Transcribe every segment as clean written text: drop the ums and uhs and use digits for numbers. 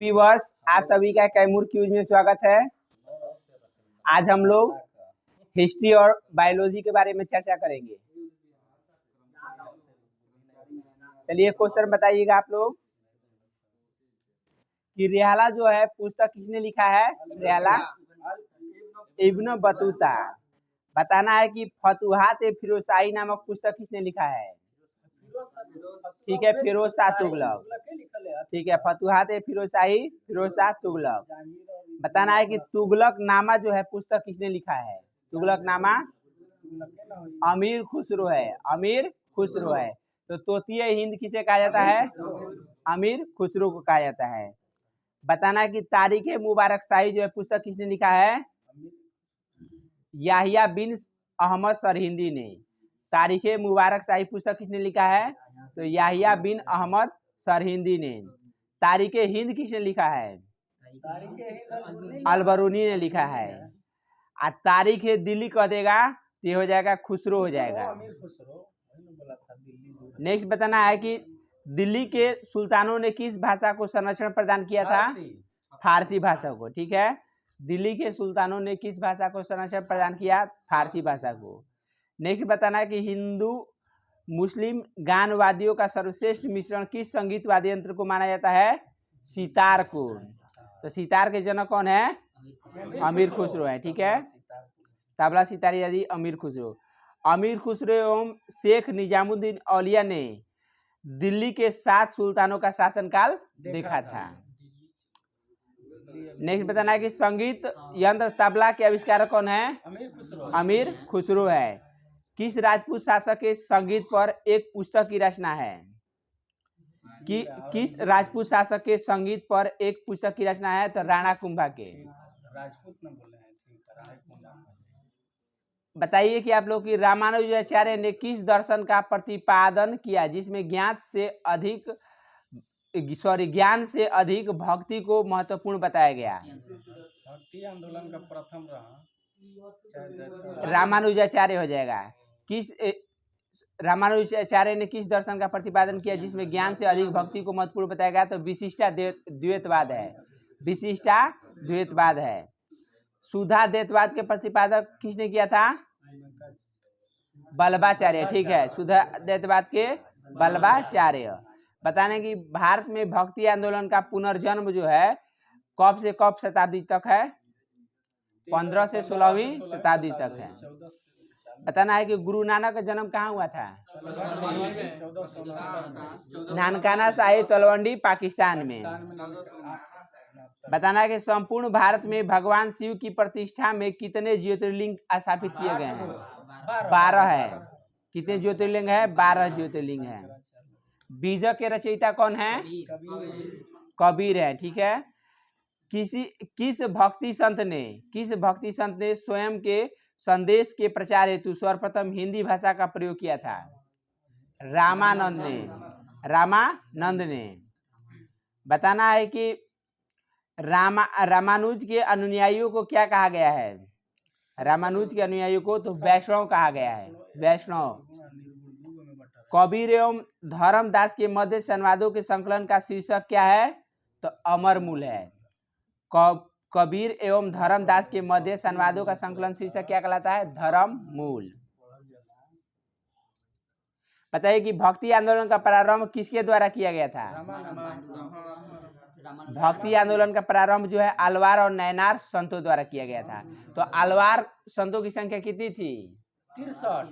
Viewers, आप सभी का कैमूर क्यूज में स्वागत है। आज हम लोग हिस्ट्री और बायोलॉजी के बारे में चर्चा करेंगे। चलिए क्वेश्चन बताइएगा आप लोग कि रिहाला जो है पुस्तक किसने लिखा है। रिहाला इब्न बतूता। बताना है कि फतुहात फिरोजशाही नामक पुस्तक किसने लिखा है। ठीक है, फिरोज शाह तुगलक। ठीक है, फतुहात फिरोजशाही फिरोज शाह तुगलक। बताना है कि तुगलक नामा जो है पुस्तक किसने लिखा है। तुगलक नामा अमीर खुसरो है। अमीर खुसरो है। तो तोतिए हिंद किसे कहा जाता है। अमीर खुसरो को कहा जाता है। बताना है कि तारीख मुबारक शाही जो है पुस्तक किसने लिखा है। याहिया बिन अहमद सरहिंदी ने। तारीख मुबारक शाही पुस्तक किसने लिखा है। तो याहिया बिन अहमद सरहिंदी ने। तारीख हिंद किसने लिखा है। अलबरूनी ने लिखा है। आ तारीख दिल्ली कह देगा तो ये हो जाएगा खुसरो हो जाएगा। नेक्स्ट बताना है कि दिल्ली के सुल्तानों ने किस भाषा को संरक्षण प्रदान किया था। फारसी भाषा को। ठीक है, दिल्ली के सुल्तानों ने किस भाषा को संरक्षण प्रदान किया। फारसी भाषा को। नेक्स्ट बताना है कि हिंदू मुस्लिम गान वाद्यों का सर्वश्रेष्ठ मिश्रण किस संगीत वाद्य यंत्र को माना जाता है। सितार को। तो सितार के जनक कौन है। अमीर खुसरो है। ठीक है, तबला सितार आदि अमीर खुसरो। अमीर खुसरो एवं शेख निजामुद्दीन औलिया ने दिल्ली के 7 सुल्तानों का शासनकाल देखा था। नेक्स्ट बताना है कि संगीत यंत्र तबला के आविष्कारक कौन है। अमीर खुसरो है। किस राजपूत शासक के संगीत पर एक पुस्तक की रचना है। कि किस राजपूत शासक के संगीत पर एक पुस्तक की रचना है। तो राणा कुंभा के। राजपूत न बोले हैं। बताइए कि आप लोग की रामानुजाचार्य ने किस दर्शन का प्रतिपादन किया जिसमें ज्ञान से अधिक भक्ति को महत्वपूर्ण बताया गया। भक्ति आंदोलन का प्रथम रामानुजाचार्य हो जाएगा। किस रामानुजाचार्य ने किस दर्शन का प्रतिपादन किया जिसमें ज्ञान से अधिक भक्ति को महत्वपूर्ण बताया गया। तो विशिष्टा द्वैतवाद है। विशिष्टा द्वैतवाद है। सुधा द्वैतवाद के प्रतिपादक किसने किया था। वल्लभाचार्य। ठीक है, सुधा द्वैतवाद के वल्लभाचार्य। बताने कि भारत में भक्ति आंदोलन का पुनर्जन्म जो है कब से कब शताब्दी तक है। 15 से 16वीं शताब्दी तक है। बताना है कि गुरु नानक का जन्म कहाँ हुआ था। नानकाना साहिब तलवंडी पाकिस्तान में। बताना है कि संपूर्ण भारत में भगवान शिव की प्रतिष्ठा में कितने ज्योतिर्लिंग स्थापित किए गए हैं। 12 है। कितने ज्योतिर्लिंग है। 12 ज्योतिर्लिंग है। बीजक के रचयिता कौन है। कबीर है। ठीक है, किस भक्ति संत ने स्वयं के संदेश के प्रचार हेतु सर्वप्रथम हिंदी भाषा का प्रयोग किया था। रामानंद ने। बताना है कि रामानुज के अनुयायियों को क्या कहा गया है। रामानुज के अनुयायियों को तो वैष्णव कहा गया है। वैष्णव। कबीर एवं धर्मदास के मध्य संवादों के संकलन का शीर्षक क्या है। तो अमरमूल है। कबीर एवं धर्मदास के मध्य संवादों का संकलन शीर्षक क्या कहलाता है। धर्ममूल। बताइए कि भक्ति आंदोलन का प्रारंभ किसके द्वारा किया गया था। भक्ति आंदोलन का प्रारंभ जो है अलवार और नैनार संतों द्वारा किया गया था। तो अलवार संतों की संख्या कितनी थी। 63।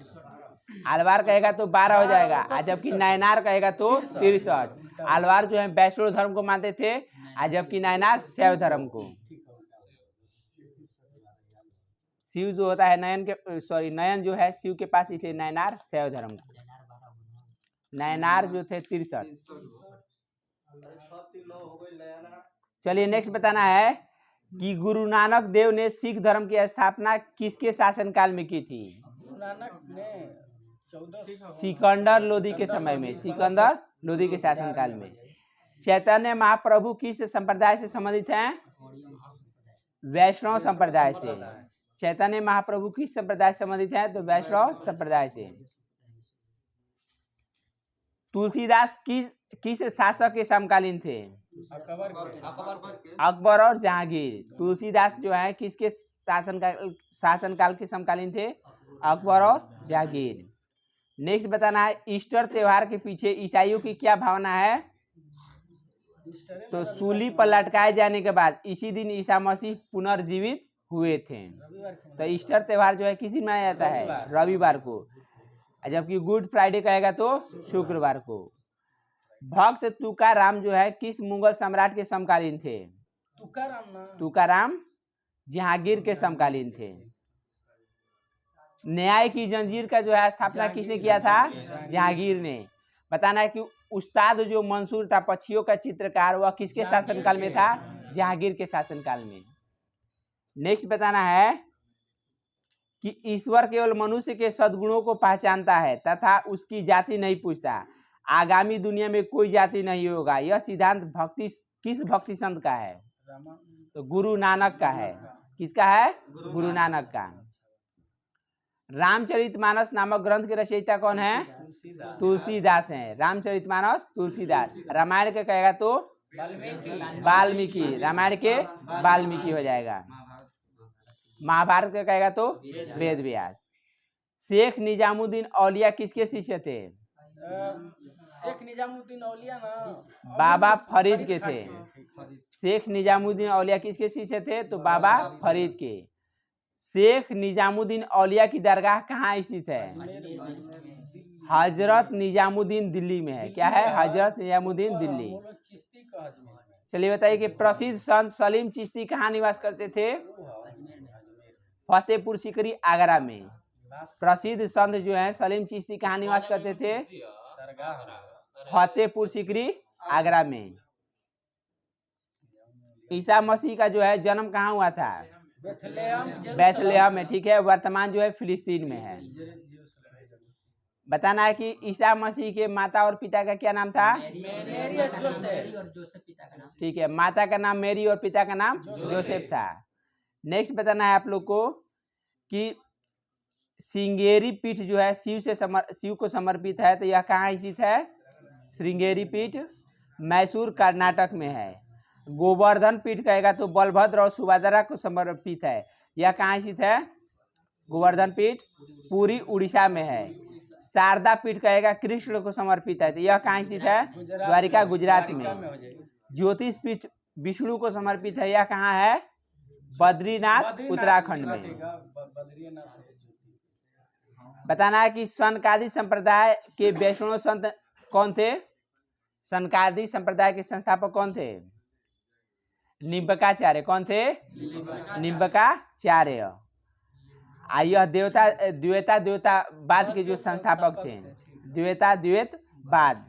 अलवार कहेगा तो 12 हो जाएगा, जबकि नैनार कहेगा तो 63। अलवार जो है वैष्णव धर्म को मानते थे, जबकि नैनार शैव धर्म को। शिव जो होता है नयन जो है शिव के पास, इसलिए नैनार शैव धर्म को। नैनार जो थे 63। चलिए नेक्स्ट बताना है कि गुरु नानक देव ने सिख धर्म की स्थापना किसके शासनकाल में की थी। नानक ने सिकंदर लोदी के समय में। सिकंदर लोदी के शासनकाल में। चैतन्य महाप्रभु किस संप्रदाय से संबंधित हैं। वैष्णव संप्रदाय से। चैतन्य महाप्रभु किस संप्रदाय से संबंधित हैं। तो वैष्णव संप्रदाय से। तुलसीदास किस शासक के समकालीन थे। अकबर और जहांगीर। तुलसीदास जो है किसके शासनकाल के समकालीन थे? अकबर और जहांगीर। नेक्स्ट बताना है ईस्टर त्योहार के पीछे ईसाइयों की क्या भावना है? तो सूली पर लटकाए जाने के बाद इसी दिन ईसा मसीह पुनर्जीवित हुए थे। तो ईस्टर त्योहार जो है किस दिन मनाया जाता है? रविवार को। जबकि गुड फ्राइडे कहेगा तो शुक्रवार को। भक्त तुकाराम जो है किस मुगल सम्राट के समकालीन थे? तुकाराम जहांगीर के समकालीन थे। न्याय की जंजीर का जो है स्थापना किसने किया था? जहांगीर ने। बताना है कि उस्ताद जो मंसूर था पक्षियों का चित्रकार, वह किसके शासनकाल में था? जहांगीर के शासनकाल में। नेक्स्ट बताना है कि ईश्वर केवल मनुष्य के सद्गुणों को पहचानता है तथा उसकी जाति नहीं पूछता। आगामी दुनिया में कोई जाति नहीं होगा। यह सिद्धांत किस भक्ति संत का है? तो गुरु नानक का है। किसका है? गुरु नानक का। रामचरितमानस नामक ग्रंथ के रचयिता कौन है? तुलसीदास हैं। रामचरितमानस तुलसीदास। रामायण के कहेगा तो वाल्मीकि। रामायण के वाल्मीकि हो जाएगा। महाभारत का कहेगा तो वेद व्यास। शेख निजामुद्दीन औलिया किसके शिष्य थे? शेख निजामुद्दीन औलिया ना बाबा फरीद के थे। शेख निजामुद्दीन औलिया किसके शिष्य थे? तो बाबा फरीद के। शेख निजामुद्दीन औलिया की दरगाह कहाँ स्थित है? हजरत निजामुद्दीन दिल्ली में है। क्या है? हजरत निजामुद्दीन दिल्ली। चलिए बताइए कि प्रसिद्ध संत सलीम चिश्ती कहाँ निवास करते थे? फतेहपुर सीकरी आगरा में। प्रसिद्ध संत जो है सलीम चिश्ती कहाँ निवास करते थे? फतेहपुर सीकरी आगरा में। ईसा मसीह का जो है जन्म कहाँ हुआ था? बैथलेहम में। ठीक है। वर्तमान जो है फिलिस्तीन में है। बताना है कि ईसा मसीह के माता और पिता का क्या नाम था? ठीक है। माता का नाम मेरी और पिता का नाम जोसेफ था। नेक्स्ट बताना है आप लोग को कि श्रृंगेरी पीठ जो है शिव को समर्पित है, तो यह कहाँ स्थित है? श्रृंगेरी पीठ मैसूर कर्नाटक में है। गोवर्धन पीठ कहेगा तो बलभद्र और सुभद्रा को समर्पित है। यह कहाँ स्थित है? गोवर्धन पीठ पुरी उड़ीसा में है। शारदा पीठ कहेगा कृष्ण को समर्पित है, तो यह कहाँ स्थित है? द्वारिका गुजरात में। ज्योतिष पीठ विष्णु को समर्पित है। यह कहाँ है? बद्रीनाथ उत्तराखंड में। बताना है कि सनकादि संप्रदाय के वैष्णव संत कौन थे? सनकादि संप्रदाय के संस्थापक कौन थे? निम्बकाचार्य। कौन थे? निम्बकाचार्य। यह द्वैतवाद के जो संस्थापक थे। द्वैतवाद।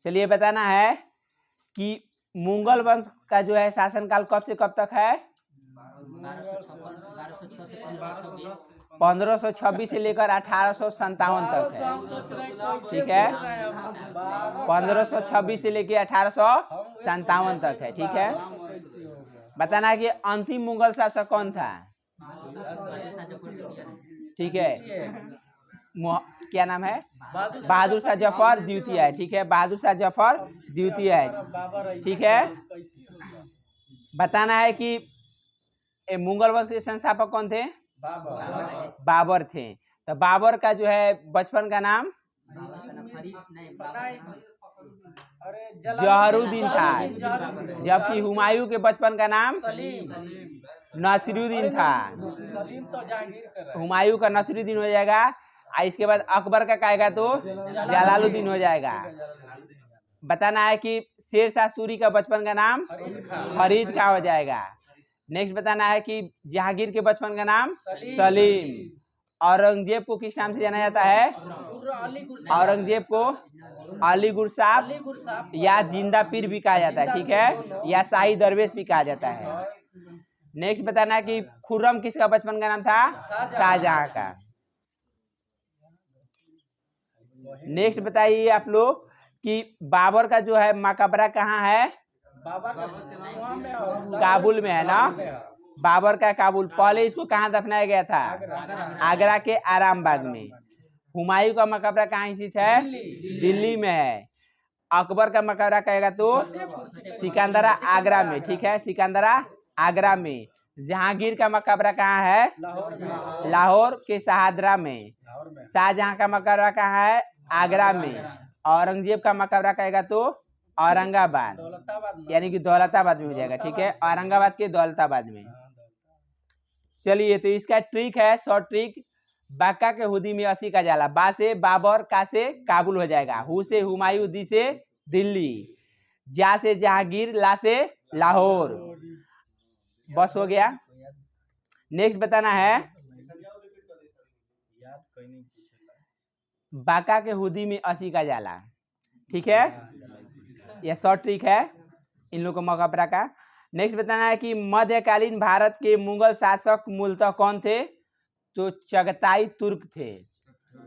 चलिए बताना है कि मुगल वंश का जो है शासनकाल कब से कब तक है? 1526 से लेकर 1857 तक है। ठीक है। 1526 से लेकर 1857 तक है। ठीक है। बताना है कि अंतिम मुगल शासक कौन था? ठीक है। क्या नाम है? बहादुर शाह जफर द्वितीय है। ठीक है। बहादुर शाह जफर द्वितीय है। ठीक है। बताना है कि मुगल वंश के संस्थापक कौन थे? बाबर थे। तो बाबर का जो है बचपन का नाम जहरुद्दीन था, जबकि हुमायूं के बचपन का नाम नसीरुद्दीन था। हुमायूं का नसीरुद्दीन हो जाएगा। इसके बाद अकबर का कहेगा तो जलालुद्दीन हो जाएगा। बताना है कि शेरशाह सूरी का बचपन का नाम फरीद का हो जाएगा। नेक्स्ट बताना है कि जहांगीर के बचपन का नाम सलीम। औरंगजेब को किस नाम से जाना जाता है? औरंगजेब को अली गुरसाब या जिंदा पीर भी कहा जाता है। ठीक है। या शाही दरवेश भी कहा जाता है। नेक्स्ट बताना है कि खुर्रम किसका बचपन का नाम था? शाहजहां का। नेक्स्ट बताइए आप लोग कि बाबर का जो है मकबरा कहाँ है? काबुल में है ना। बाबर का काबुल। पहले इसको कहाँ दफनाया गया था? आगरा के आरामबाग में। हुमायूं का मकबरा कहाँ स्थित है? दिल्ली में है। अकबर का मकबरा कहेगा तो सिकंदरा आगरा में, ठीक है, सिकंदरा आगरा में। जहांगीर का मकबरा कहाँ है? लाहौर में। लाहौर के शाहदरा में। लाहौर में। शाहजहां का मकबरा कहाँ है? आगरा में। औरंगजेब का मकबरा कहेगा तो औरंगाबाद, दौलताबाद में। यानी कि दौलताबाद में हो जाएगा, ठीक है, औरंगाबाद के दौलताबाद में। चलिए, तो इसका ट्रिक है, शॉर्ट ट्रिक। बाका के हुदी में 80 का जाला। बा से बाबर, का से काबुल हो जाएगा, हु से हुमायूं, दी से दिल्ली, जा से जहांगीर, ला से लाहौर। बस हो गया। नेक्स्ट बताना है, बाका के हुदी में 80 का जाला, ठीक है, यह शॉर्ट ट्रिक है इन लोगों को मकबरा का। नेक्स्ट बताना है कि मध्यकालीन भारत के मुगल शासक मूलतः कौन थे? तो चगताई तुर्क थे।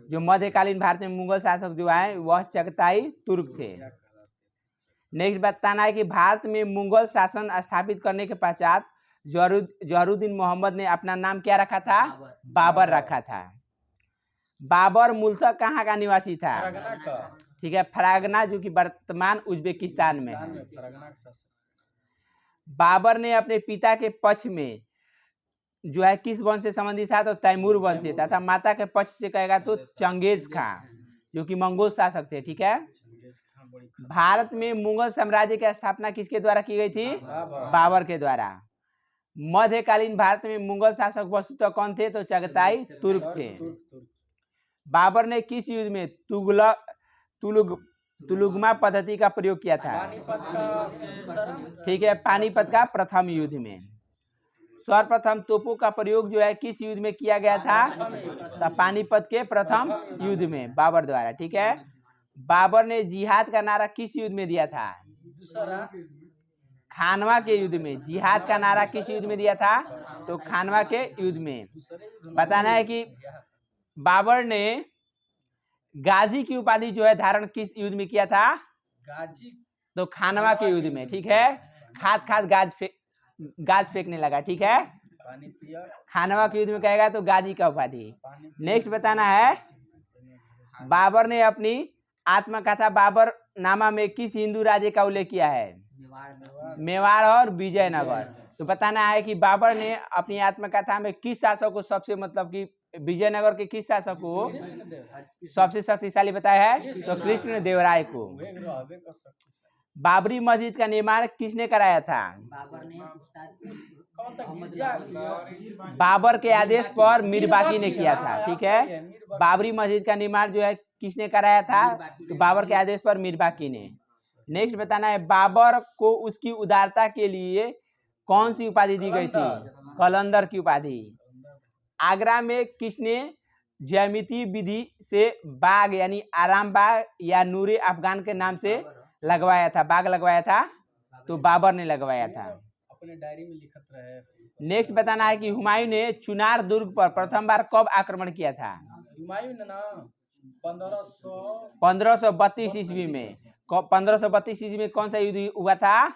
जो मध्यकालीन भारत में मुगल शासक जो आए वह चगताई तुर्क थे। नेक्स्ट बताना है कि भारत में मुगल शासन स्थापित करने के पश्चात जहरुद्दीन मोहम्मद ने अपना नाम क्या रखा था? बाबर रखा था। बाबर मूलतः कहाँ का निवासी था? ठीक है, फरागना, जो कि वर्तमान उज्बेकिस्तान में है। बाबर ने अपने पिता के पक्ष में जो है किस वंश से संबंधित था? तो तैमूर वंश से था। तथा माता के पक्ष से कहेगा तो चंगेज खां, जो कि मंगोल शासक थे, ठीक है। भारत में मुगल साम्राज्य की स्थापना किसके द्वारा की गई थी? बाबर के द्वारा। मध्यकालीन भारत में मुगल शासक वस्तुतः कौन थे? तो चगताई तुर्क थे। बाबर ने किस युद्ध में तुलुगमा पद्धति का प्रयोग किया था? ठीक है, पानीपत का प्रथम युद्ध में। सर्वप्रथम तोपों का प्रयोग जो है किस युद्ध में किया गया था? तो पानीपत के प्रथम युद्ध में बाबर द्वारा, ठीक है। बाबर ने जिहाद का नारा किस युद्ध में दिया था? खानवा के युद्ध में। जिहाद का नारा किस युद्ध में दिया था? तो खानवा के युद्ध में। बताना है कि बाबर ने गाजी की उपाधि जो है धारण किस युद्ध में किया था? गाजी। तो खानवा के युद्ध में, ठीक है। खाद गाज फेंकने लगा, ठीक है। खानवा के युद्ध में कहेगा तो गाजी का उपाधि। नेक्स्ट बताना है, बाबर ने अपनी आत्मकथा बाबर नामा में किस हिंदू राज्य का उल्लेख किया है? मेवाड़ और विजयनगर। तो बताना है कि बाबर ने अपनी आत्मकथा में किस शासक को सबसे, मतलब कि विजयनगर के किस शासक को सबसे शक्तिशाली बताया है? तो कृष्ण देवराय को। बाबरी मस्जिद का निर्माण किसने कराया था? बाबर के आदेश पर मीर बाकी ने किया था, ठीक है। बाबरी मस्जिद का निर्माण जो है किसने कराया था? तो बाबर के आदेश पर मीर बाकी ने। नेक्स्ट बताना है, बाबर को उसकी उदारता के लिए कौन सी उपाधि दी गई थी? कलंदर की उपाधि। आगरा में किसने ज्यामिति विधि से बाग यानी आराम बाग या नूरे अफगान के नाम से लगवाया था? बाग लगवाया था, तो बाबर ने लगवाया था। अपने डायरी में लिखत रहे। नेक्स्ट बताना है कि हुमायूं ने चुनार दुर्ग पर प्रथम बार कब आक्रमण किया था? हुमायूं ने ना 1532 ईस्वी में। 1532 ईस्वी में कौन सा युद्ध हुआ था?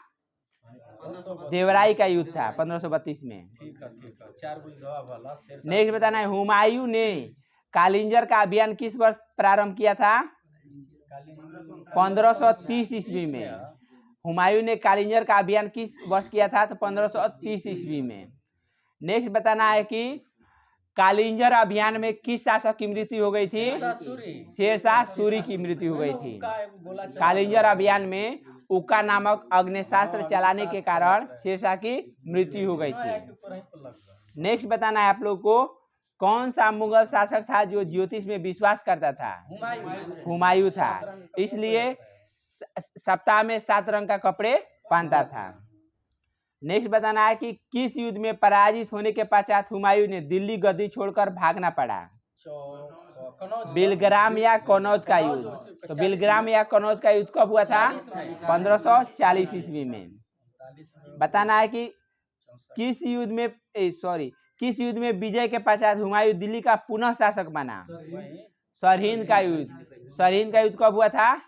देवराई का युद्ध था 1532 में। ठीक है, 4 वाला। नेक्स्ट बताना है, हुमायूं ने कालिंजर का अभियान किस वर्ष प्रारंभ किया था? 1530 ईस्वी में। हुमायूं ने कालिंजर का अभियान किस वर्ष किया था? तो 1530 ईस्वी में। नेक्स्ट बताना है कि कालिंजर अभियान में किस शासक की मृत्यु हो गई थी? शेरशाह सूरी की मृत्यु हो गई थी। कालिंजर अभियान में उक्का नामक अग्नेशास्त्र चलाने के कारण शेरशाह की मृत्यु हो गई थी। नेक्स्ट बताना है आप लोग को, कौन सा मुगल शासक था जो ज्योतिष में विश्वास करता था? हुमायूं था, इसलिए सप्ताह में 7 रंग का कपड़े पहनता था। नेक्स्ट बताना है कि किस युद्ध में पराजित होने के पश्चात हुमायूं ने दिल्ली गद्दी छोड़कर भागना पड़ा? बिलग्राम या कनौज का युद्ध। तो बिलग्राम या कनौज का युद्ध कब हुआ था? 1540 ईस्वी में। बताना है कि किस युद्ध में विजय के पश्चात हुमायूं दिल्ली का पुनः शासक बना? सरहिंद का युद्ध। सरहिंद का युद्ध कब हुआ था?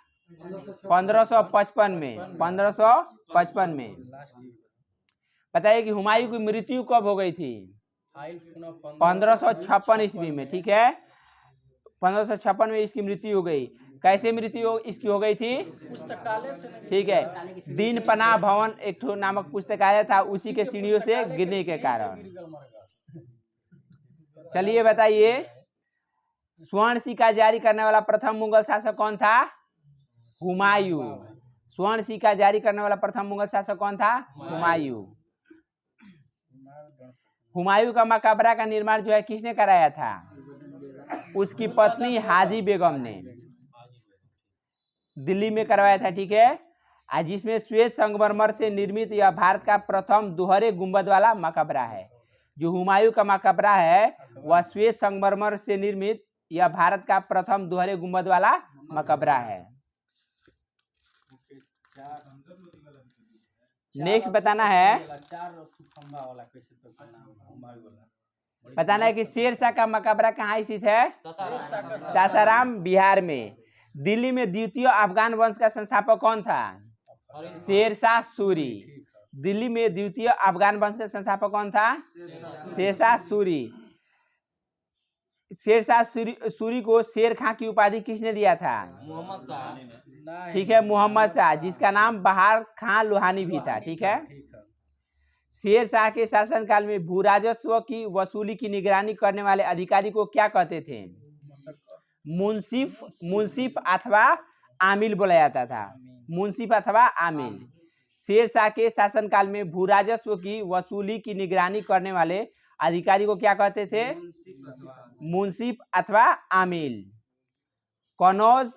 1555 में। 1555 में। बताइए कि हुमायूं की मृत्यु कब हो गई थी? 1556 ईस्वी में, ठीक है। 1556 में इसकी मृत्यु हो गई। कैसे मृत्यु इसकी हो गई थी? पुस्तकालय से नहीं ठीक है, दीन पनाह भवन एक ठो नामक पुस्तकालय था, उसी के सीढ़ियों से पुस्तकालय गिरने के सीढ़ी से कारण। गिर गल मर गल। चलिए बताइए, स्वर्ण सिक्का जारी करने वाला प्रथम मुगल शासक कौन था? हुमायूं। स्वर्ण सिक्का जारी करने वाला प्रथम मुगल शासक कौन था? हुमायूं। हुमायूं का मकबरा का निर्माण जो है किसने कराया था? उसकी पत्नी हाजी बेगम ने दिल्ली में करवाया था। ठीक है, आज जिसमें श्वेत संगमरमर से निर्मित यह भारत का प्रथम दोहरे गुंबद वाला मकबरा है। जो हुमायूं का मकबरा है वह श्वेत संगमरमर से निर्मित यह भारत का प्रथम दोहरे गुंबद वाला मकबरा है। नेक्स्ट बताना है, बताना है कि शेरशाह का मकबरा कहाँ स्थित है? सासाराम बिहार में। दिल्ली में द्वितीय अफगान वंश का संस्थापक कौन था? शेरशाह सूरी। दिल्ली में द्वितीय अफगान वंश का संस्थापक कौन था? शेरशाह सूरी। शेरशाह सूरी को शेर खां की उपाधि किसने दिया था? मोहम्मद शाह। ठीक है, मोहम्मद शाह, जिसका नाम बहार खां लोहानी भी था। ठीक है, शेरशाह के शासनकाल में भू राजस्व की वसूली की निगरानी करने वाले अधिकारी को क्या कहते थे? मुंसिफ अथवा आमिल बोला जाता था। मुंसिफ अथवा आमिल। शेरशाह के शासनकाल में भू राजस्व की वसूली की निगरानी करने वाले अधिकारी को क्या कहते थे? मुंसिफ अथवा आमिल। कनौज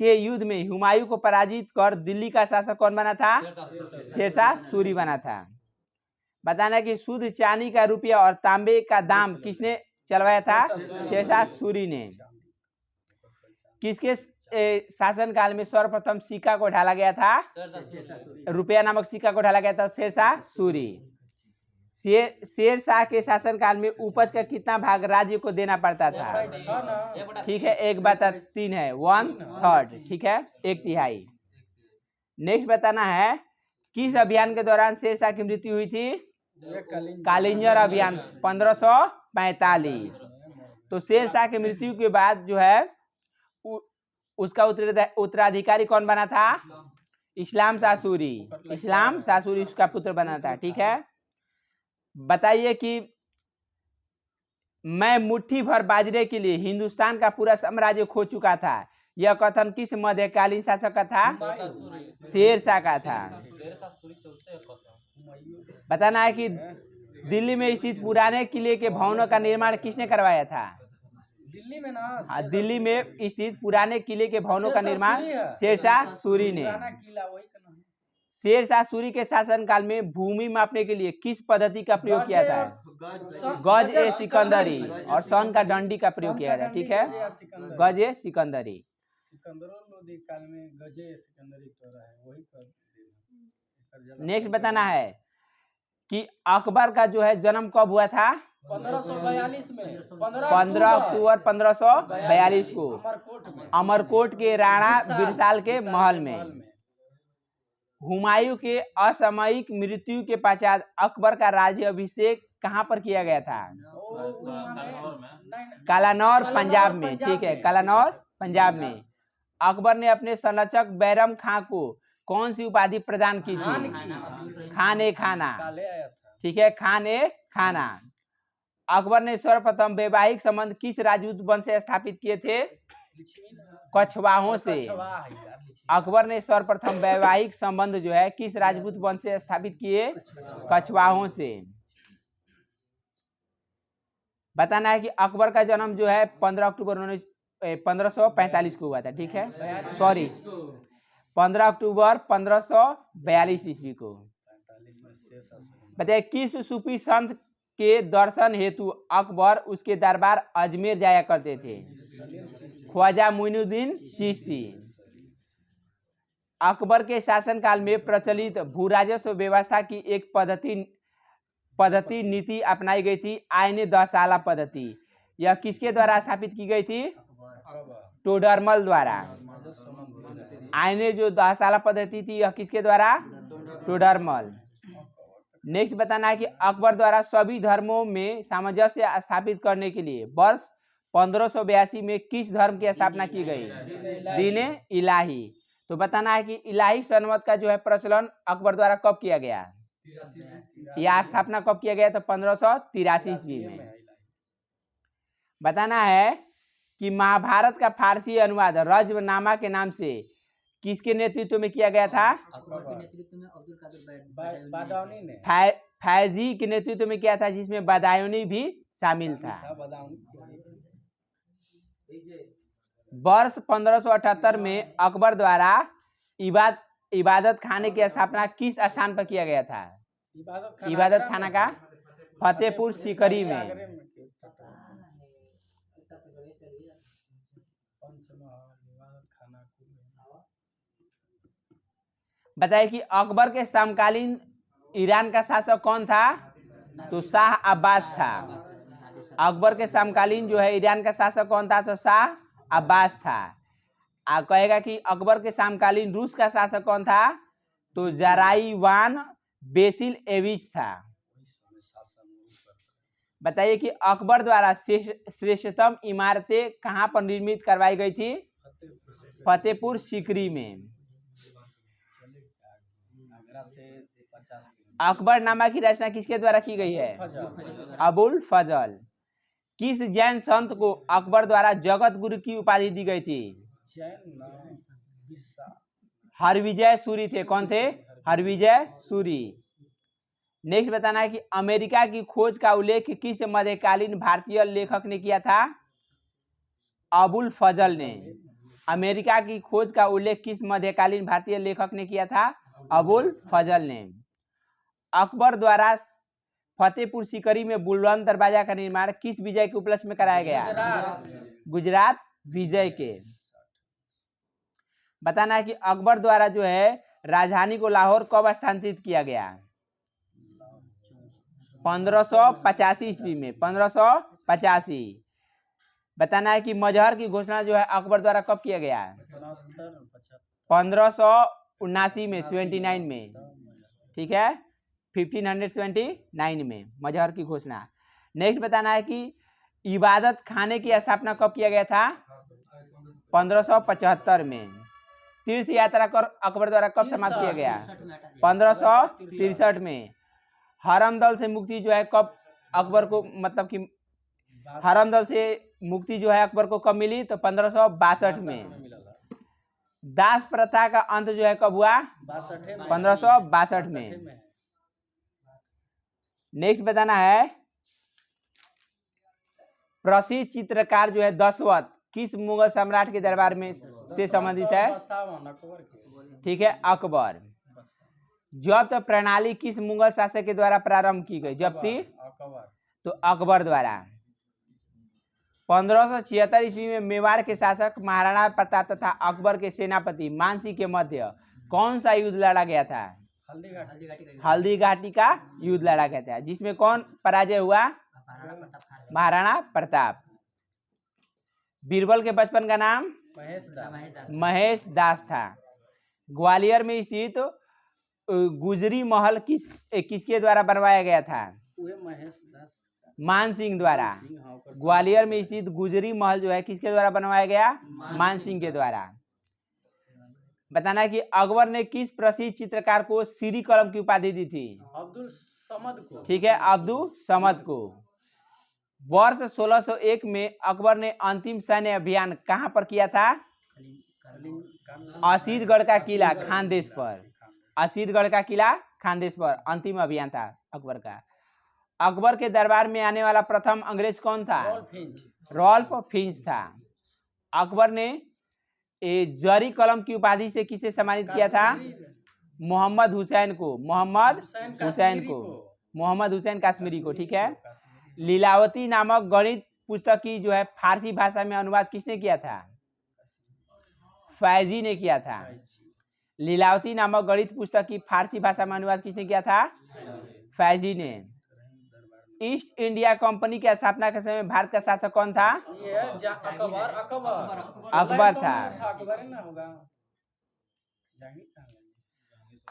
के युद्ध में हुमायूं को पराजित कर दिल्ली का शासक कौन बना था? शेरशाह सूरी बना था। बताना कि शुद्ध चांदी का रुपया और तांबे का दाम किसने चलवाया था? शेरशाह सूरी ने। किसके शासनकाल में सर्वप्रथम सिक्का को ढाला गया था? रुपया नामक सिक्का को ढाला गया था शेरशाह सूरी। शेरशाह के शासनकाल में उपज का कितना भाग राज्य को देना पड़ता था? ठीक है, 1/3 है, 1/3। ठीक है, 1/3। नेक्स्ट बताना है, किस अभियान के दौरान शेरशाह की मृत्यु हुई थी? कालिंजर अभियान 1545। तो शेरशाह की मृत्यु के बाद जो है उसका उत्तराधिकारी कौन बना था? इस्लाम शाह सूरी। इस्लाम शाह सूरी उसका पुत्र बना था। ठीक है, बताइए कि मैं मुट्ठी भर बाजरे के लिए हिंदुस्तान का पूरा साम्राज्य खो चुका था, यह कथन किस मध्यकालीन शासक का था? शेरशाह का था। बताना है कि दिल्ली में स्थित पुराने किले के भवनों का निर्माण किसने करवाया था? दिल्ली में ना, दिल्ली में स्थित पुराने किले के भवनों का निर्माण शेरशाह सूरी ने। शेरशाह सूरी के शासनकाल में भूमि मापने के लिए किस पद्धति का प्रयोग किया था? गज ए सिकंदरी और सन का डंडी का प्रयोग किया था। ठीक है, गज ए सिकंदरी। नेक्स्ट बताना है कि अकबर का जो है जन्म कब हुआ था? 1542 में। 15 अक्टूबर 1542 को अमरकोट के राणा बिरसाल के महल में। हुमायूं के असामयिक मृत्यु के पश्चात अकबर का राज्य अभिषेक कहाँ पर किया गया था? कालानौर पंजाब में। ठीक है, कालानौर पंजाब में। अकबर ने अपने संरक्षक बैरम खां को कौन सी उपाधि प्रदान की थी? खान ए खाना। ठीक है, खान ए खाना। अकबर ने सर्वप्रथम वैवाहिक संबंध किस राजपूत वंश से स्थापित किए थे? कछवाहों से। अकबर ने सर्वप्रथम वैवाहिक संबंध जो है किस राजपूत वंश से स्थापित किए? कछवाहों से। बताना है कि अकबर का जन्म जो है 15 अक्टूबर 1545 को हुआ था। ठीक है, सॉरी 15 अक्टूबर 1542 ईस्वी को। बताइए किस सूफी संत के दर्शन हेतु अकबर उसके दरबार अजमेर जाया करते थे? ख्वाजा मुइनुद्दीन चिश्ती। अकबर के शासनकाल में प्रचलित भू राजस्व व्यवस्था की एक पद्धति नीति अपनाई गई थी, आईने दसाला पद्धति। यह किसके द्वारा स्थापित की गई थी? टोडरमल द्वारा। आईने जो दसाला पद्धति थी यह किसके द्वारा? टोडरमल। नेक्स्ट बताना है कि अकबर द्वारा सभी धर्मों में सामंजस्य स्थापित करने के लिए वर्ष 1582 में किस धर्म की स्थापना की गई? दीन इलाही। तो बताना है कि इलाही सनमत का जो है प्रचलन अकबर द्वारा कब किया गया? यह स्थापना कब किया गया? तो 1583 ईस्वी में। बताना है कि महाभारत का फारसी अनुवाद रज्मनामा के नाम से किसके नेतृत्व में किया गया था? बादाउनी ने फैजी के नेतृत्व में किया था, जिसमें बदायूनी भी शामिल था। वर्ष 1578 में अकबर द्वारा इबादत खाने की स्थापना किस स्थान पर किया गया था? इबादत खाना का फतेहपुर सीकरी में। बताइए कि अकबर के समकालीन ईरान का शासक कौन था? तो शाह अब्बास था। अकबर के समकालीन जो है ईरान का शासक कौन था? तो शाह अब्बास था। आप कहेगा कि अकबर के समकालीन रूस का शासक कौन था? तो जराइवान बेसिल एविच था। बताइए कि अकबर द्वारा श्रेष्ठतम इमारतें कहाँ पर निर्मित करवाई गई थी? फतेहपुर सीकरी में। अकबरनामा की रचना किसके द्वारा की गई है? अबुल फजल। किस जैन संत को अकबर द्वारा जगत गुरु की उपाधि दी गई थी? हरविजय सूरी थे। कौन थे? हरविजय सूरी। नेक्स्ट बताना है कि अमेरिका की खोज का उल्लेख किस मध्यकालीन भारतीय लेखक ने किया था? अबुल फजल ने। अमेरिका की खोज का उल्लेख किस मध्यकालीन भारतीय लेखक ने किया था? अबुल फजल ने। अकबर द्वारा फतेहपुर सीकरी में बुलंद दरवाजा का निर्माण किस विजय के उपलक्ष्य में कराया गया? गुजरात विजय के। बताना है कि अकबर द्वारा जो है राजधानी को लाहौर कब स्थानांतरित किया गया? 1585 ईस्वी में। 1585। बताना है कि मजहर की घोषणा जो है अकबर द्वारा कब किया गया? 1579 में, 79 में। ठीक है, 1579 में मजहर की घोषणा। नेक्स्ट बताना है कि इबादत खाने की स्थापना कब किया गया था? 1575 में। तीर्थ यात्रा कर अकबर द्वारा कब समाप्त किया गया? 1563 में। हरमदल से मुक्ति जो है कब अकबर को, मतलब कि हरमदल से मुक्ति जो है अकबर को कब मिली? तो 1562 में। दास प्रथा का अंत जो है कब हुआ? 1562 में। नेक्स्ट बताना है प्रसिद्ध चित्रकार जो है दशवत किस मुगल सम्राट के दरबार में से संबंधित है? ठीक है, अकबर। जब्त प्रणाली किस मुगल शासक के द्वारा प्रारंभ की गई? जब्ती तो अकबर द्वारा। 1576 ईस्वी में मेवाड़ के शासक महाराणा प्रताप तथा अकबर के सेनापति मानसिंह के मध्य कौन सा युद्ध लड़ा गया था? हल्दी घाटी का युद्ध लड़ा गया था, जिसमें कौन पराजय हुआ? महाराणा प्रताप। बीरबल के बचपन का नाम महेश दास था। ग्वालियर में स्थित गुजरी महल किसके द्वारा बनवाया गया था? मानसिंह द्वारा। ग्वालियर में स्थित गुजरी महल जो है किसके द्वारा बनवाया गया? मानसिंह के द्वारा। बताना है कि अकबर ने किस प्रसिद्ध चित्रकार को सीरी कलम की उपाधि दी थी? अब्दुल समद को। ठीक है, अब्दुल समद को। वर्ष 1601 में अकबर ने अंतिम सैन्य अभियान कहां पर किया था? असीरगढ़ का किला खानदेश पर। असीरगढ़ का किला खानदेश पर अंतिम अभियान था अकबर का। अकबर के दरबार में आने वाला प्रथम अंग्रेज कौन था? रॉल्फ फिंच था। अकबर ने जरी कलम की उपाधि से किसे सम्मानित किया था? मोहम्मद हुसैन को। मोहम्मद हुसैन को। मोहम्मद हुसैन कश्मीरी को। ठीक है। लीलावती नामक गणित पुस्तक की जो है फारसी भाषा में अनुवाद किसने किया था? फैजी ने किया था। लीलावती नामक गणित पुस्तक की फारसी भाषा में अनुवाद किसने किया था? फैजी ने। ईस्ट इंडिया कंपनी की स्थापना के समय भारत का शासक कौन था? अकबर था।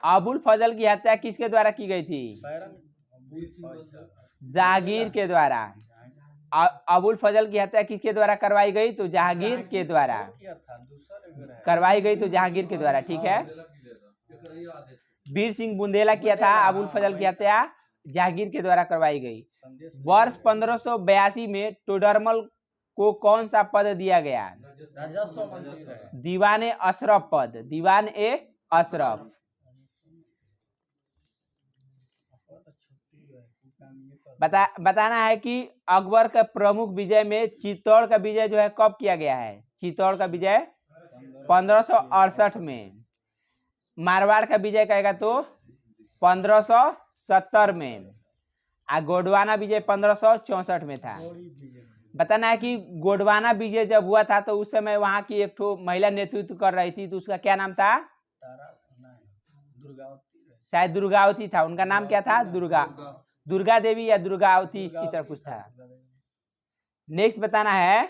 अबुल फजल की हत्या किसके द्वारा की गई थी? जहांगीर के द्वारा। अबुल फजल की हत्या किसके द्वारा करवाई गई? तो जहांगीर के द्वारा किया था दूसरा करवाई गई, तो जहांगीर के द्वारा, ठीक है। वीर सिंह बुंदेला किया था अबुल फजल की हत्या जहांगीर के द्वारा करवाई गई। वर्ष 1582 में टोडरमल को कौन सा पद दिया गया? राजस्व मंत्री रहे। दीवान ए अशरफ पद, दीवान ए अशरफ। बताना है कि अकबर का प्रमुख विजय में चित्तौड़ का विजय जो है कब किया गया है? चित्तौड़ का विजय 1568 में। मारवाड़ का विजय कहेगा तो 1570 में। गोंडवाना विजय 1564 में था। बताना है कि गोंडवाना विजय जब हुआ था तो उस समय वहां की एक ठो महिला नेतृत्व कर रही थी, तो उसका क्या नाम था? शायद दुर्गावती था। उनका नाम क्या था? दुर्गा देवी या दुर्गावती, इस तरह कुछ था। नेक्स्ट बताना है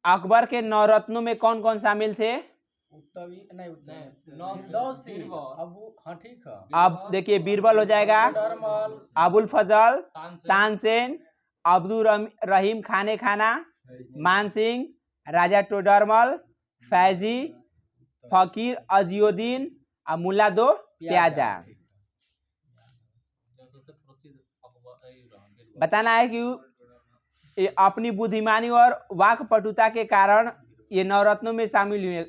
अकबर के नवरत्नों में कौन कौन शामिल थे? अब देखिए बीरबल हो जाएगा, अबुल फजल, तानसेन, अब्दुल रहीम खाने खाना, मानसिंह, राजा टोडरमल, फैजी, फकीर अजियुद्दीन और मुल्ला दो प्याजा। बताना है कि अपनी बुद्धिमानी और वाकपटुता के कारण ये नवरत्नों में शामिल हुए।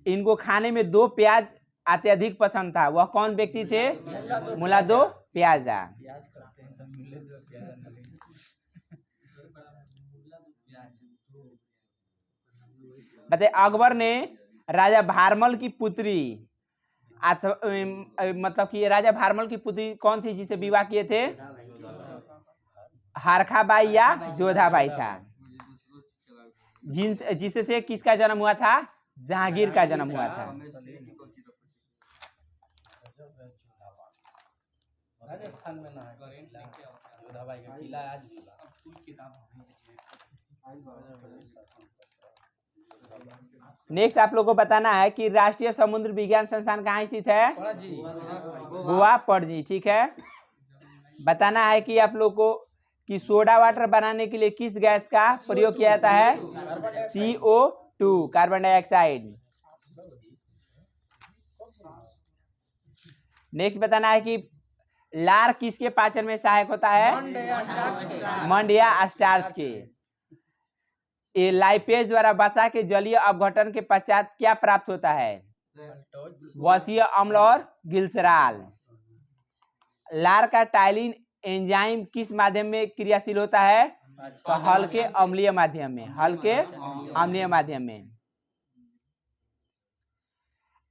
इनको खाने में 2 प्याज अत्यधिक पसंद था। वह कौन व्यक्ति थे? मुल्ला दो प्याजा। बताइए अकबर ने राजा भारमल की पुत्री मतलब कि राजा भारमल की पुत्री कौन थी जिसे विवाह किए थे? हरखाबाई या जोधाबाई था, जिससे किसका जन्म हुआ था? जहांगीर का जन्म हुआ था। राजस्थान में ना है जोधाबाई का किला आज भी नेक्स्ट आप लोगों को बताना है कि राष्ट्रीय समुद्र विज्ञान संस्थान कहाँ स्थित है? गोवा, पणजी, ठीक है। बताना है कि आप लोग को कि सोडा वाटर बनाने के लिए किस गैस का प्रयोग किया जाता है? CO2, carbon dioxide. नेक्स्ट बताना है कि लार किसके पाचन में सहायक होता है? मंड या स्टार्च के। ये लाइपेज द्वारा वसा के जलीय अपघटन के पश्चात क्या प्राप्त होता है? वसीय अम्ल और ग्लिसरॉल। लार का टाइलिन एंजाइम किस माध्यम में क्रियाशील होता है? तो हल्के अम्लीय माध्यम में, हल्के अम्लीय माध्यम में।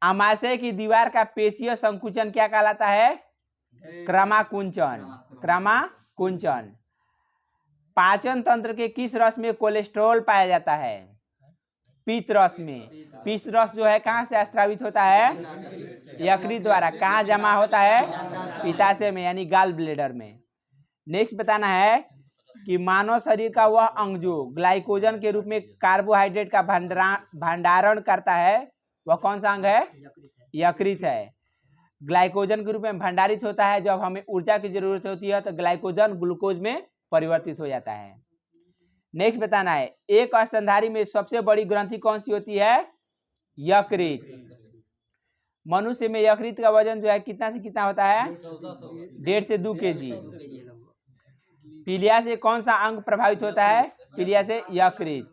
आमाशय की दीवार का पेशीय संकुचन क्या कहलाता है? क्रमाकुंचन, क्रमाकुंचन। पाचन तंत्र के किस रस में कोलेस्ट्रॉल पाया जाता है? पित्त रस में। पित्त रस जो है कहाँ से स्रावित होता है? यकृत द्वारा। कहाँ जमा होता है? पित्ताशय में, यानी गाल ब्लेडर में। नेक्स्ट बताना है कि मानव शरीर का वह अंग जो ग्लाइकोजन के रूप में कार्बोहाइड्रेट का भंडारण करता है वह कौन सा अंग है? यकृत है। ग्लाइकोजन के रूप में भंडारित होता है। जब हमें ऊर्जा की जरूरत होती है तो ग्लाइकोजन ग्लूकोज में परिवर्तित हो जाता है। नेक्स्ट बताना है एक स्तनधारी में सबसे बड़ी ग्रंथि कौन सी होती है? यकृत। मनुष्य में यकृत का वजन जो है कितना से कितना होता है? 1.5 से 2 kg। पीलिया से कौन सा अंग प्रभावित होता है? पीलिया से यकृत।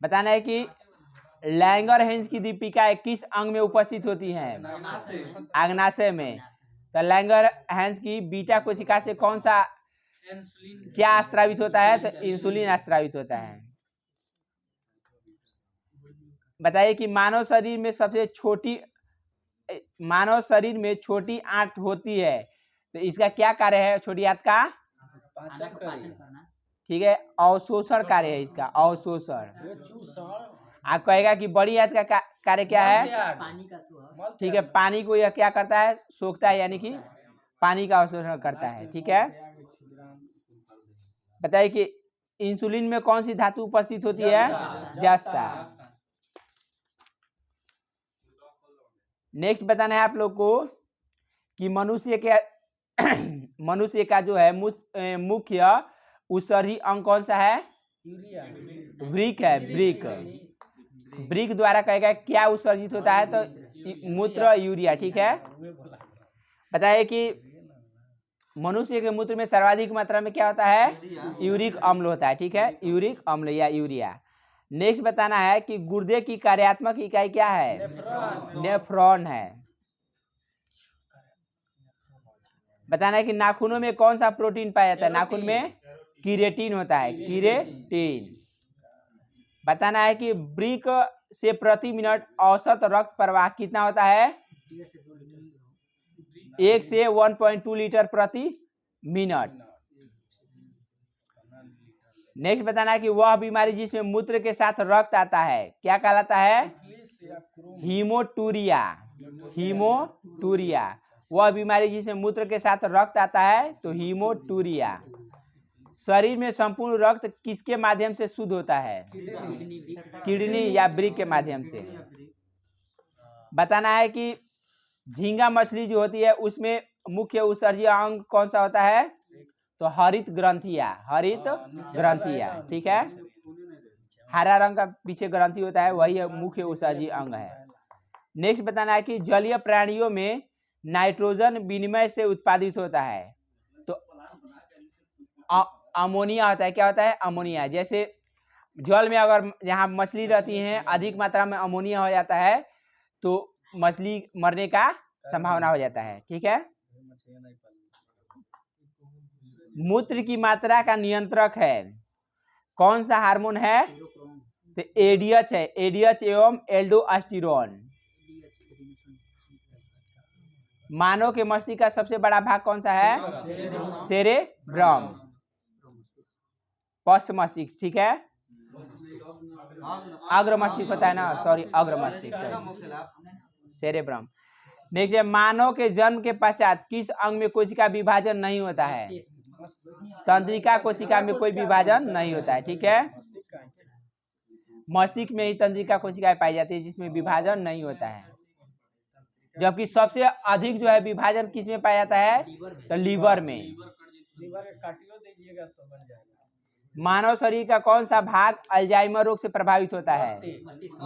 बताना है कि लैंगरहैंस की दीपिका किस अंग में उपस्थित होती है? अग्नाशय में। तो लैंगरहैंस की बीटा कोशिका से कौन सा क्या स्रावित होता है? तो इंसुलिन स्रावित होता है। बताइए कि मानव शरीर में छोटी आंत होती है तो इसका क्या कार्य है? छोटी आंत का ठीक है, अवशोषण कार्य है इसका, अवशोषण। आप कहेगा कि बड़ी आंत का कार्य क्या है? ठीक है, पानी को यह क्या करता है? सोखता है, यानी कि पानी का अवशोषण करता है। ठीक है, बताइए कि इंसुलिन में कौन सी धातु उपस्थित होती है? जस्ता। नेक्स्ट बताना है आप लोग को कि मनुष्य का जो है मुख्य उत्सर्जी अंग कौन सा है? यूरिया वृक है, वृक। वृक द्वारा कहेगा क्या उत्सर्जित होता है? तो मूत्र, यूरिया। ठीक है, बताइए कि मनुष्य के मूत्र में सर्वाधिक मात्रा में क्या होता है? यूरिक अम्ल होता है। ठीक है, यूरिक अम्ल या यूरिया। नेक्स्ट बताना है कि गुर्दे की कार्यात्मक इकाई क्या है? नेफ्रॉन है। बताना है कि नाखूनों में कौन सा प्रोटीन पाया जाता है? नाखून में कीरेटिन होता है, कीरेटिन। बताना है कि वृक से प्रति मिनट औसत रक्त प्रवाह कितना होता है? 1 से 1.2 लीटर प्रति मिनट। नेक्स्ट बताना है कि वह बीमारी जिसमें मूत्र के साथ रक्त आता है क्या कहलाता है? हीमोटूरिया। हीमोटूरिया, वह बीमारी जिसमें मूत्र के साथ रक्त आता है तो हीमोटूरिया। शरीर में संपूर्ण रक्त किसके माध्यम से शुद्ध होता है? किडनी या वृक्क के माध्यम से। बताना है कि झींगा मछली जो होती है उसमें मुख्य उत्सर्जीय अंग कौन सा होता है? तो हरित ग्रंथिया, हरित ग्रंथिया। ठीक है, हरा रंग का पीछे ग्रंथि होता है, वही मुख्य उत्सर्जीय अंग है। नेक्स्ट बताना है कि जलीय प्राणियों में नाइट्रोजन विनिमय से उत्पादित होता है तो अमोनिया होता है। क्या होता है? अमोनिया। जैसे जल में अगर यहाँ मछली रहती हैं अधिक मात्रा में अमोनिया हो जाता है तो मछली मरने का संभावना हो जाता है। ठीक है, मूत्र की मात्रा का नियंत्रक है कौन सा हार्मोन है? तो एडीएच है, एडीएच एवं एल्डोस्टेरोन। मानव के मस्तिष्क का सबसे बड़ा भाग कौन सा है? सेरेब्रम, पश्च मस्तिष्क। ठीक है, अग्र मस्तिष्क होता है ना, सॉरी अग्र मस्तिष्क, सेरेब्रम। नेक्स्ट है मानव के जन्म के पश्चात किस अंग में कोशिका विभाजन नहीं होता है? तंत्रिका कोशिका में कोई विभाजन नहीं होता है। ठीक है, मस्तिष्क में ही तंत्रिका कोशिकाएं पाई जाती है जिसमें विभाजन नहीं होता है। जबकि सबसे अधिक जो है विभाजन किस में पाया जाता है? तो लीवर में। मानव शरीर का कौन सा भाग अल्जाइमर रोग से प्रभावित होता है?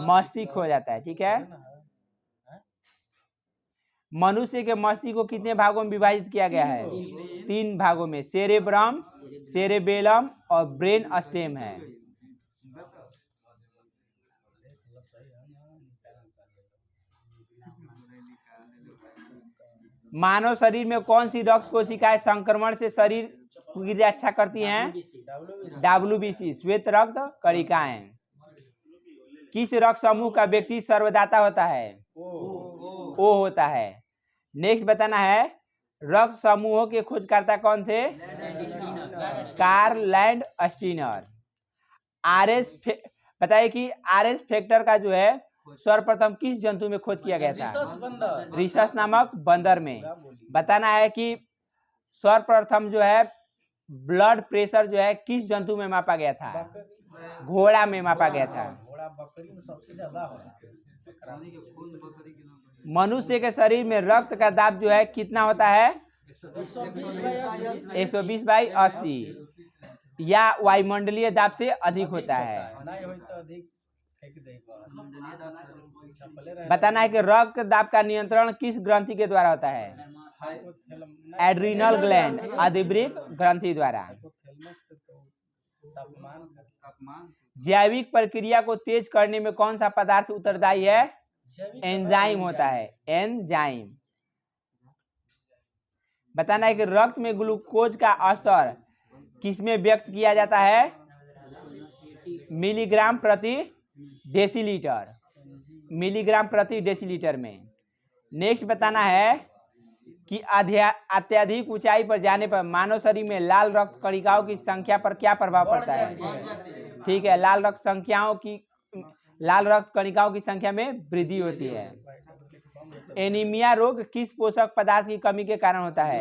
मस्तिष्क हो जाता है। ठीक है, मनुष्य के मस्तिष्क को कितने भागों में विभाजित किया गया है? 3 भागों में, सेरेब्रम, सेरेबेलम और ब्रेन स्टेम है। मानव शरीर में कौन सी रक्त कोशिकाएं संक्रमण से शरीर की रक्षा करती हैं? WBC, श्वेत रक्त कणिकाएं। किस रक्त समूह का व्यक्ति सर्वदाता होता है? O होता है। नेक्स्ट बताना है रक्त समूहों के खोजकर्ता कौन थे? Karl Landsteiner. आरएस बताइए कि आरएस फैक्टर का जो है सर्वप्रथम किस जंतु में खोज किया गया था? रिसस नामक बंदर में। बताना है कि सर्वप्रथम जो है ब्लड प्रेशर जो है किस जंतु में मापा गया था? घोड़ा में मापा गया था। मनुष्य के शरीर में रक्त का दाब जो है कितना होता है? 120/80 या वायुमंडलीय दाब से अधिक होता है। बताना है कि रक्त दाब का नियंत्रण किस ग्रंथि के द्वारा होता है? एड्रिनल ग्लैंड, अधिवृक्क ग्रंथि द्वारा। जैविक प्रक्रिया को तेज करने में कौन सा पदार्थ उत्तरदायी है? एंजाइम होता है, एंजाइम। बताना है कि रक्त में ग्लूकोज का स्तर किसमें व्यक्त किया जाता है? मिलीग्राम प्रति डेसीलीटर, मिलीग्राम प्रति डेसीलीटर में। नेक्स्ट बताना है कि अत्यधिक ऊंचाई पर जाने पर मानव शरीर में लाल रक्त कणिकाओं की संख्या पर क्या प्रभाव पड़ता है? ठीक है, लाल रक्त कणिकाओं की संख्या में वृद्धि होती है। एनीमिया रोग किस पोषक पदार्थ की कमी के कारण होता है?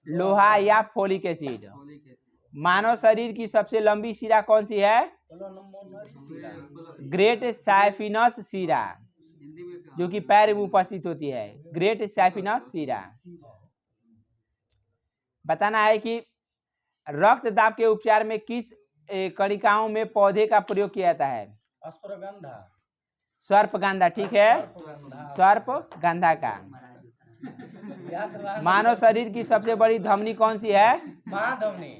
लोहा या फोलिक एसिड। मानव शरीर की सबसे लंबी शिरा कौन सी है? ग्रेट साइफिनस शिरा। जो कि पैर में उपस्थित होती है, ग्रेट सैफिनस सीरा। बताना है कि रक्त दाब के उपचार में किस कणिकाओं में पौधे का प्रयोग किया जाता है? अश्वगंधा। सर्पगंधा, ठीक है, सर्पगंधा का। याद रहा। मानव शरीर की सबसे बड़ी धमनी कौन सी है? महाधमनी।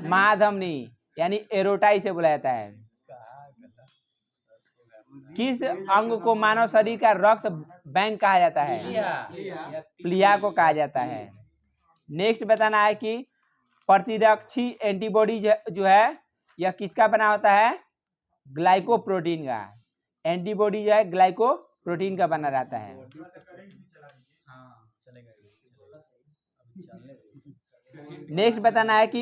महाधमनी यानी एरोटा इसे बुलाया जाता है। किस अंग को मानव शरीर का रक्त बैंक कहा जाता है? प्लिया को कहा जाता है। नेक्स्ट बताना है कि प्रतिरक्षी एंटीबॉडी जो है यह किसका बना होता है? ग्लाइकोप्रोटीन का। एंटीबॉडी जो है ग्लाइकोप्रोटीन का बना रहता है। नेक्स्ट बताना है कि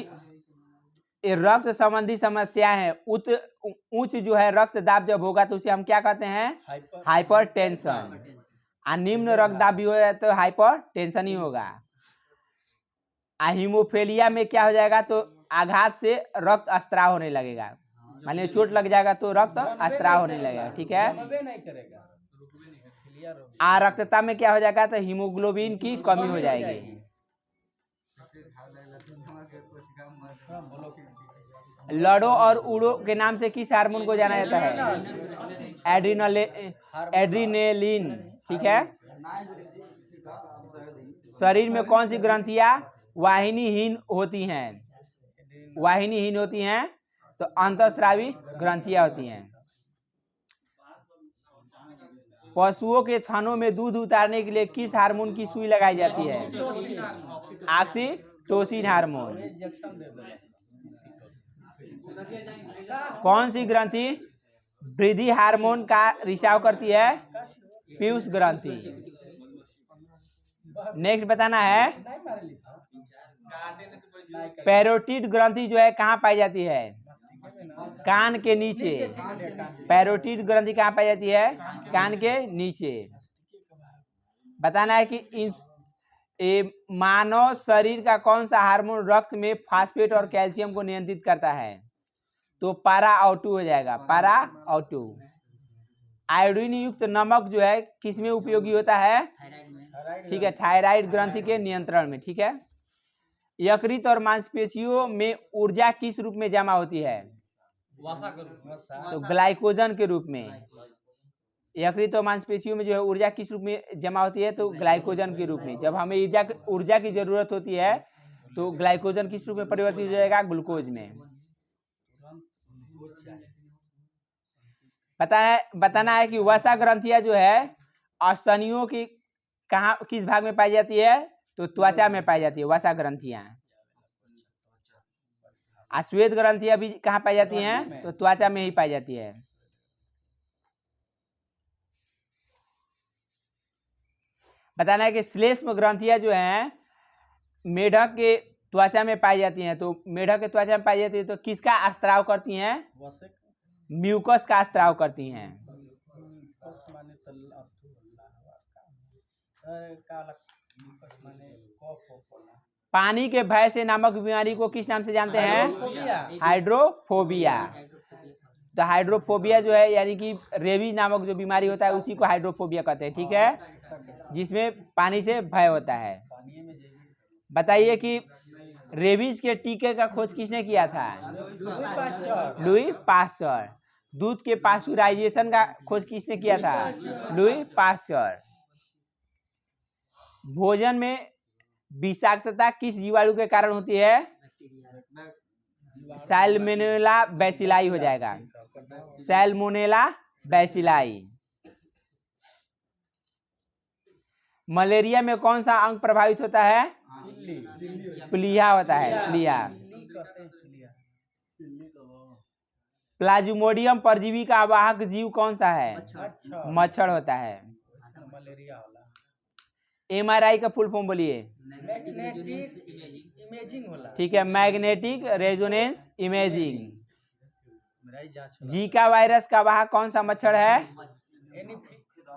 रक्त संबंधी समस्या है, उच्च जो है रक्त दाब जब होगा तो उसे हम क्या कहते हैं? हाइपरटेंशन। और निम्न रक्त दाब भी हो जाए तो हाइपरटेंशन ही होगा। हीमोफीलिया में क्या हो जाएगा? तो आघात से रक्त स्त्राव होने लगेगा, मान लीजिए चोट लग जाएगा तो रक्त स्त्राव होने लगेगा, ठीक है। रक्तता में क्या हो जाएगा? तो हीमोग्लोबिन की कमी हो जाएगी। लड़ो और उड़ो के नाम से किस हार्मोन को जाना जाता है? एड्रीनेलिन, ठीक है। शरीर में कौन सी ग्रंथियां वाहिनीहीन होती हैं? वाहिनीहीन होती हैं तो अंतःस्रावी ग्रंथियां होती हैं। पशुओं के थनों में दूध उतारने के लिए किस हार्मोन की सुई लगाई जाती है? Oxytocin hormone. कौन सी ग्रंथि वृद्धि हार्मोन का रिसाव करती है? पीयूष ग्रंथि। नेक्स्ट बताना है पैरोटिड ग्रंथि जो है कहाँ पाई जाती है? कान के नीचे। पैरोटिड ग्रंथि कहाँ पाई जाती है? कान के नीचे। बताना है कि मानव शरीर का कौन सा हार्मोन रक्त में फास्फेट और कैल्शियम को नियंत्रित करता है? तो पारा-O2 हो जाएगा, पारा-O2। आयोडीन युक्त नमक जो है किसमें उपयोगी होता है? ठीक है, थायराइड ग्रंथि के नियंत्रण में, ठीक है। यकृत और मांसपेशियों में ऊर्जा किस रूप में जमा होती है? तो ग्लाइकोजन के रूप में। यकृत और मांसपेशियों में जो है ऊर्जा किस रूप में जमा होती है? तो ग्लाइकोजन के रूप में। जब हमें ऊर्जा की जरूरत होती है तो ग्लाइकोजन किस रूप में परिवर्तित हो जाएगा? ग्लूकोज में। बताना है कि वसा ग्रंथियां जो है स्तनियों की किस भाग में पाई जाती है? तो त्वचा में पाई जाती है वसा ग्रंथियां। श्वेत ग्रंथियां भी कहाँ पाई जाती हैं? तो त्वचा में ही पाई जाती है। बताना है कि श्लेष्म ग्रंथियां जो हैं मेढक के त्वचा में पाई जाती हैं। तो मेढक के त्वचा में पाई जाती है तो किसका स्त्राव करती हैं? म्यूकस का स्त्राव करती हैं। पानी के भय से नामक बीमारी को किस नाम से जानते हैं? हाइड्रोफोबिया। तो हाइड्रोफोबिया जो है यानी कि रेबीज नामक जो बीमारी होता है उसी को हाइड्रोफोबिया कहते हैं, ठीक है, जिसमें पानी से भय होता है। बताइए कि रेबीज के टीके का खोज किसने किया था? Louis Pasteur. दूध के पास्चुराइजेशन का खोज किसने किया था? Louis Pasteur. भोजन में विषाक्तता किस जीवाणु के कारण होती है? सैल्मोनेला बैसिलाई हो जाएगा, सैल्मोनेला बैसिलाई। मलेरिया में कौन सा अंग प्रभावित होता है? प्लीहा होता है, प्लीहा। प्लाज्मोडियम परजीवी का आवाहक जीव कौन सा है? मच्छर होता है। MRI का फुल फॉर्म बोलिए। ठीक है, magnetic resonance imaging. Zika virus का वाहक कौन सा मच्छर है?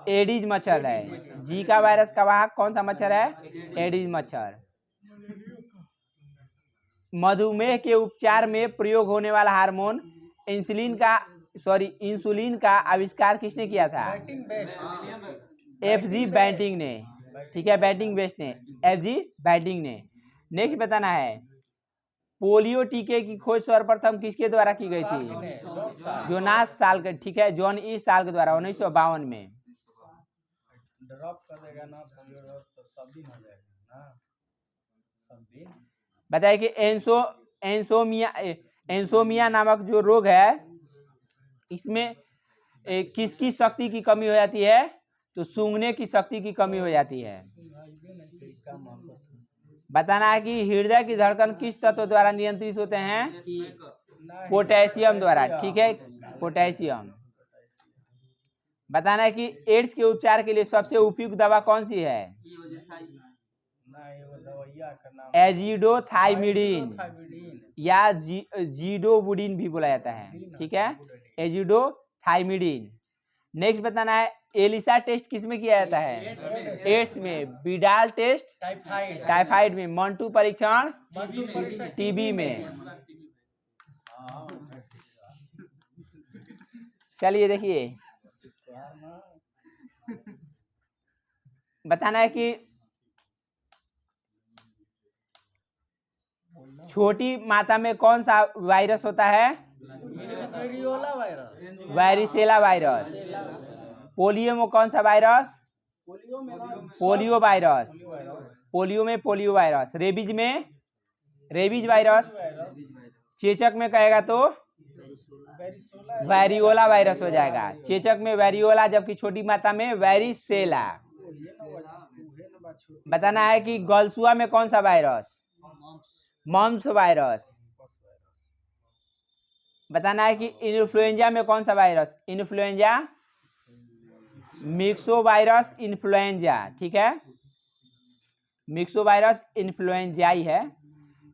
एडिज मच्छर है। जीका वायरस का वाहक कौन सा मच्छर है? एडिज मच्छर। मधुमेह के उपचार में प्रयोग होने वाला हार्मोन इंसुलिन का सॉरी इंसुलिन का आविष्कार किसने किया था? बैटिंग बेस्ट एफजी बैंटिंग ने, ठीक है, बैटिंग बेस्ट ने, एफजी बैंटिंग ने। नेक्स्ट बताना है पोलियो टीके की खोज सर्वप्रथम किसके द्वारा की गई थी? जोनास साल के, ठीक है, जॉन ई साल के द्वारा 1952 में। ड्रॉप कर देगा ना पोलियो ड्रॉप तो सब दिन हो जाएगा ना, सब दिन। बताइए कि एंसोमिया नामक जो रोग है इसमें किसकी शक्ति की कमी हो जाती है? तो सूंघने की शक्ति की कमी हो जाती है। बताना है कि हृदय की धड़कन किस तत्व द्वारा नियंत्रित होते हैं? पोटेशियम द्वारा, ठीक है, पोटेशियम। बताना है कि एड्स के उपचार के लिए सबसे उपयुक्त दवा कौन सी है? एजिडोथाइमिडीन या जीडोबुडिन भी बोला जाता है, ठीक है, एजिडोथाइमिडीन। नेक्स्ट बताना है एलिसा टेस्ट किस में किया जाता है? एड्स में। बिडाल टेस्ट टाइफाइड में। मंटू परीक्षण टीबी में। चलिए देखिए, बताना है कि छोटी माता में कौन सा वायरस होता है? Variola virus, varicella virus. Polio में कौन सा वायरस? पोलियो में ना, पोलियो वायरस। वायरस, पोलियो में पोलियो वायरस। रेबीज में रेबीज वायरस। चेचक में कहेगा तो वेरियोला वायरस हो जाएगा। चेचक में वेरियोला, जबकि छोटी माता में वेरिसेला। बताना है कि गलसुआ में कौन सा वायरस? Mums virus. बताना है कि इन्फ्लुएंजा में कौन सा virus? Influenza myxo virus influenza, ठीक है, मिक्सो वायरस इन्फ्लुएंजाई है।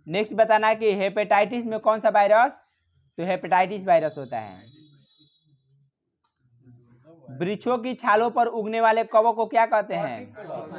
नेक्स्ट बताना है कि हेपेटाइटिस में कौन सा वायरस? तो हेपेटाइटिस वायरस होता है। वृक्षों की छालों पर उगने वाले कवक को क्या कहते हैं?